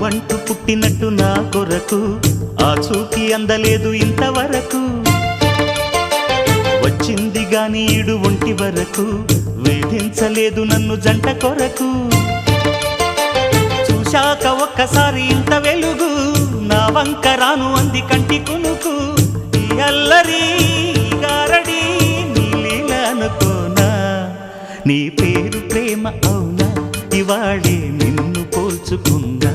నావంటూ పుట్టినట్టు నా కొరకు ఆ చూకి అందలేదు ఇంతవరకు. వచ్చింది గాని ఈడు ఒంటి వరకు వేధించలేదు నన్ను జంట కొరకు. చూశాక ఒక్కసారి ఇంత వెలుగు నా వంక రాను అంది కంటి కునుకు. ఈ అల్లరి గారడి నీ లీల అనుకోనా, నీ పేరు ప్రేమ అవునా, ఇవాళే నిన్ను పోల్చుకున్నా.